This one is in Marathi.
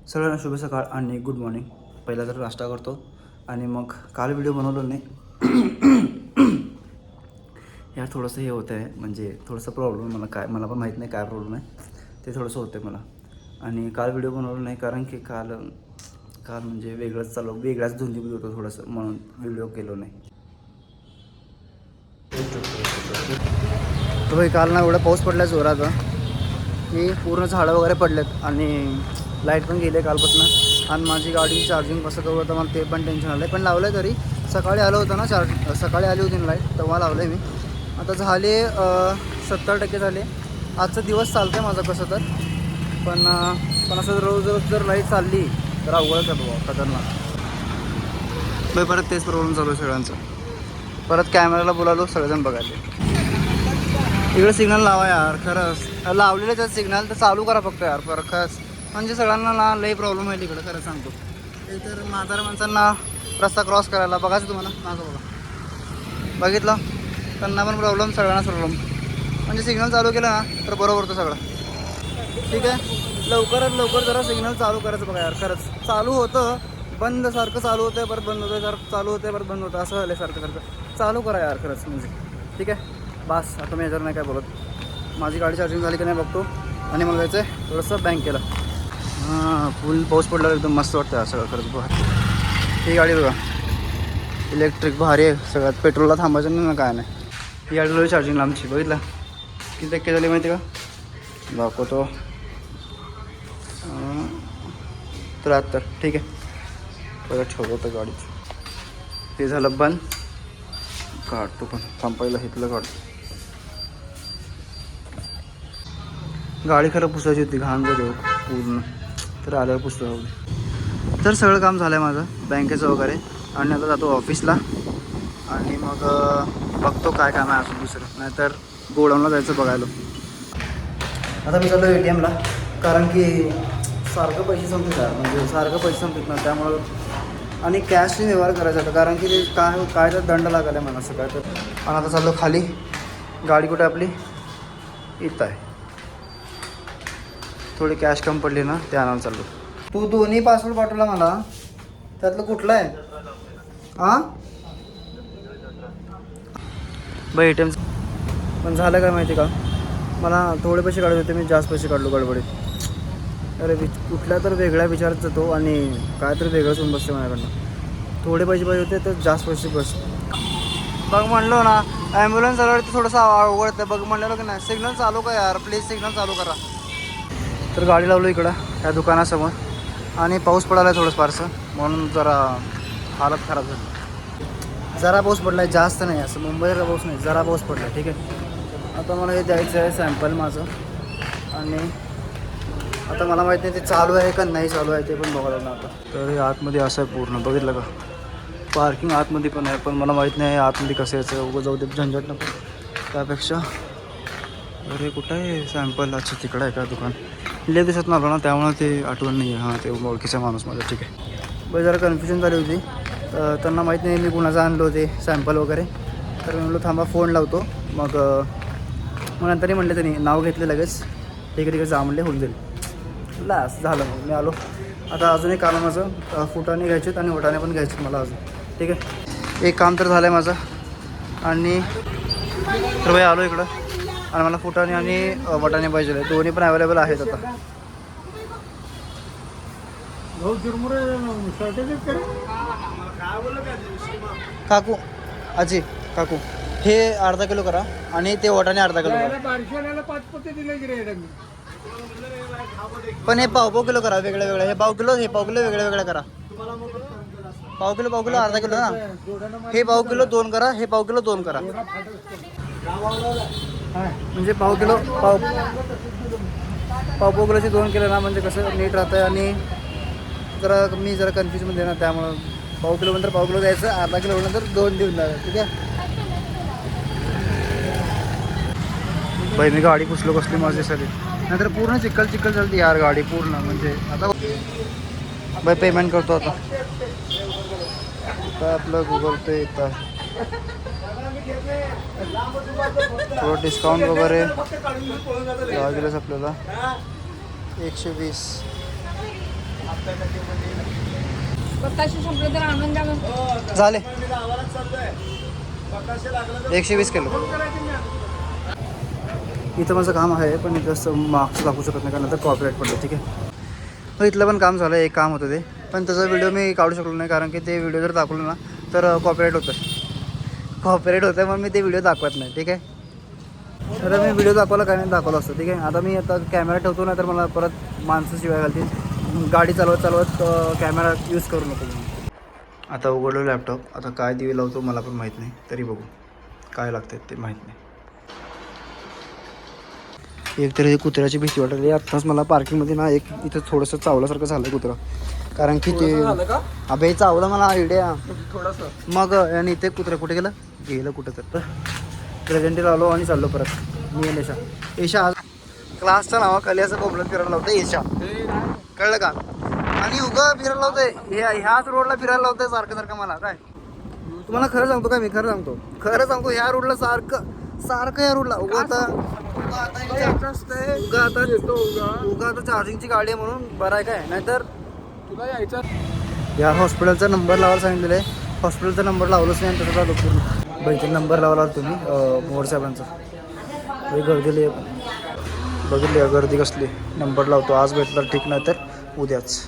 सगळ्यांना शुभ सकाळ आणि गुड मॉर्निंग. पहिला तर नाश्ता करतो आणि मग काल व्हिडिओ बनवलो नाही. यार थोडंसं हे होतं आहे, म्हणजे थोडंसं प्रॉब्लेम मला पण माहीत नाही काय प्रॉब्लेम आहे, ते थोडंसं होतं आहे मला. आणि काल व्हिडिओ बनवलो नाही कारण की काल म्हणजे वेगळ्याच धुंदीमध्ये होतं थोडंसं, म्हणून व्हिडिओ केलो नाही. तर भाई काल ना एवढा पाऊस पडला जोरात की पूर्ण झाडं वगैरे पडलेत आणि लाईट पण गेली कालपासून. आणि माझी गाडी चार्जिंग कसं करू होतं मला ते पण टेन्शन आलं आहे. पण लावलं आहे तरी सकाळी आलं होतं ना सकाळी आली होती ना लाईट, तेव्हा लावलं आहे मी. आता झाले 70% झाले. आजचा दिवस चालतं आहे माझं कसं तर. पण असं रोज जर लाईट चालली तर अवघडच आहे बाबा, खतरनाक. परत तेच प्रॉब्लेम चालू आहे सगळ्यांचा. परत कॅमेराला बोलावलो सगळेजण बघायला. इकडे सिग्नल लावा यार, खरंच लावलेलं त्यात सिग्नल तर चालू करा फक्त यार खरंच. म्हणजे सगळ्यांना ना लई प्रॉब्लेम आहे तिकडं, खरं सांगतो. एक तर म्हाताऱ्या माणसांना रस्ता क्रॉस करायला बघायचं तुम्हाला मागं बघा, बघितलं त्यांना पण प्रॉब्लेम, सगळ्यांनाच प्रॉब्लेम. म्हणजे सिग्नल चालू केलं ना तर बरोबर होतं सगळं. ठीक आहे, लवकरात लवकर जरा सिग्नल चालू करायचं बघा यार. खरंच चालू होतं, बंद सारखं चालू होतं परत बंद होतं, सारखं चालू होतं परत बंद होतं, असं झालं सारखं चालू करा यार खरंच म्हणजे. ठीक आहे बस, आता मी याच्यावर नाही काय बोलत. माझी गाडी चार्जिंग झाली की नाही बघतो आणि मला जायचं आहे थोडंसं बँकेला. फुल पाऊस पडल्यावर एकदम मस्त वाटतं सगळं खरंच. बघा ही गाडी बघा, इलेक्ट्रिक भारी आहे सगळ्यात. पेट्रोलला थांबायचं नाही ना काय नाही. ही गाडी चार्जिंगला आमची, बघितलं किती टक्के झाली माहिती का? दाखवतो 73. ठीक आहे, परत ठेवतो गाडीचं. ते झालं बंद, काढतो पण थांबायला हिथलं काढतो. गाडी खरं पुसायची होती, घाण झाली पूर्ण, तर आल्यावर पुसतो होती. तर सगळं काम झालं आहे माझं बँकेचं वगैरे. आणि आता जातो ऑफिसला आणि मग बघतो काय काम आहे अजून दुसरं, नाहीतर गोडाऊनला जायचं बघायला. आता मी चाललो ATMला, कारण की सारखं पैसे संपतात, म्हणजे सारखं पैसे संपतात ना, त्यामुळं. आणि कॅशने व्यवहार करायचा होता कारण की ते काय तर दंड लागायला मला असं काय तर. आणि आता चाललो खाली. गाडी कुठे आपली इथं आहे. थोडी कॅश कम पडली ना, ते आणायला चाललो. तू दोन्ही पासवर्ड पाठवला मला, त्यातलं कुठलं आहे? हां बाई ATM पण झालं काय माहिती का, मला थोडे पैसे काढत होते, मी जास्त पैसे काढलो गडबडीत. अरे कुठल्या तर वेगळ्या विचारात जातो आणि काय तर वेगळंच होऊन बसते माझ्याकडनं. थोडे पैसे पाहिजे होते तर जास्त पैसे बघ म्हणलो ना, ॲम्ब्युलन्स आल्यावर तर थोडंसं अवघड बघ म्हणलेलं की नाही. सिग्नल चालू का यार, प्लीज सिग्नल चालू करा. तर गाडी लावलो इकडं त्या दुकानासमोर आणि पाऊस पडायला थोडंसं फारसं, म्हणून जरा हालत खराब झाली. जरा पाऊस पडला आहे, जास्त नाही, असं मुंबईला पाऊस नाही, जरा पाऊस पडला आहे. ठीक आहे, आता मला हे द्यायचं आहे सॅम्पल माझं. आणि आता मला माहीत नाही ते चालू आहे का नाही चालू आहे, ते पण बघायला ना आता. तर हे आतमध्ये असं आहे पूर्ण, बघितलं का? पार्किंग आतमध्ये पण आहे, पण मला माहीत नाही आतमध्ये कसं यायचं, उगं जाऊ दे झंझट नको त्यापेक्षा. अरे कुठं आहे सॅम्पल? अच्छा तिकडं आहे का दुकान? लय दिवसात आलो ना, त्यामुळे ते आठवण नाही आहे. हां, ते ओळखीचा माणूस माझा. ठीक आहे, बरं जरा कन्फ्युजन झाली होती. त्यांना माहीत नाही मी कुणाचं आणलं होते सॅम्पल वगैरे, तर मी म्हणलो थांबा फोन लावतो. मग नंतरही म्हटलं त्यांनी, नाव घेतलं लगेच, ठीक आहे जा म्हणले, होऊन जाईल. लास झालं, मग मी आलो. आता अजून एक काम आहे माझं, फुटाणे घ्यायचे आणि वटाणे पण घ्यायचे मला अजून. ठीक आहे, एक काम तर झालं आहे माझं. आणि तर भाई आलो इकडं आणि मला फुटाणे आणि वटाणे पाहिजे, दोन्ही पण अवेलेबल आहेत आता. काकू आजी काकू हे अर्धा किलो करा आणि ते वटाणे अर्धा किलो करा. पण हे पाव किलो करा वेगळं वेगळं. हे पाव किलो वेगळं वेगळं करा. पाव किलो अर्धा किलो ना. हे पाव किलो 2 करा, हे पाव किलो 2 करा. म्हणजे पाव किलोचे 2 केलं ना, म्हणजे कसं नीट राहतं. आणि मी जरा कन्फ्युजमध्ये ना, त्यामुळं पाव किलो नंतर पाव किलो द्यायचं, अर्धा किलो नंतर 2 देऊन द्यायचं. ठीक आहे बाई, मी गाडी पुसलो कसली माझी सगळी, नाहीतर पूर्ण चिखल चालते यार गाडी पूर्ण. म्हणजे आता बाई पेमेंट करतो आता. काय आपलं गुगल पे येतं, थोडं डिस्काउंट वगैरे लागेलच आपल्याला. 120 बताशे संपलं तर आणून द्या मग. झाले 120 किलो. इथं माझं काम आहे पण इथं मार्क्स दाखवू शकत नाही कारण तर कॉपीराईट पडलं. ठीक आहे. हो इथलं पण काम झालं एक काम होतं ते पण त्याचा व्हिडिओ मी काढू शकलो नाही कारण की ते व्हिडिओ जर दाखवलं ना तर कॉपीराईट होतं मग मी ते व्हिडिओ दाखवत नाही. ठीक आहे. तर मी व्हिडिओ दाखवला काय नाही दाखवलं असतं. ठीक आहे. आता मी आता कॅमेरा ठेवतो ना तर मला परत माणसं शिवाय घालतील गाडी चालवत कॅमेरा यूज करू नको. आता उघडलो लॅपटॉप. आता काय दिवे लावतो मला पण माहीत नाही तरी बघू काय लागतं ते माहीत नाही. एक तरी कुत्र्याची भीती वाटली. आत्ताच मला पार्किंगमध्ये ना एक इथं थोडंसं चावल्यासारखं झालं कुत्रा कारण की ते अबे चावलं मला आयडिया थोडंसं मग आणि इथे कुत्रा कुठे गेलं कुठं तर प्रेझेंटी लावलो आणि चाललो परत. मी आणि येशा आज क्लासच्या नावाखाली असं कोंबडत फिरायला लावतं येशा कळलं का आणि उगा फिरायला लावतंय ह्याच रोडला फिरायला लावतंय सारखं मला काय तुम्हाला खरं सांगतो काय मी खरं सांगतो ह्या रोडला सारखं या रोडला उगा आता चार्जिंगची गाडी आहे म्हणून बरं आहे काय नाहीतर तुला यायचं. या हॉस्पिटलचा नंबर लावायला सांगितलेलं आहे. हॉस्पिटलचा नंबर लावलंच नाही आणि त्याचा झालं पूर्ण. बाईचा नंबर लावला तुम्ही मोहोळ साहेबांचा. गर्दी बघितली गर्दी कसली. नंबर लावतो आज भेटला ठीक नाही तर उद्याच.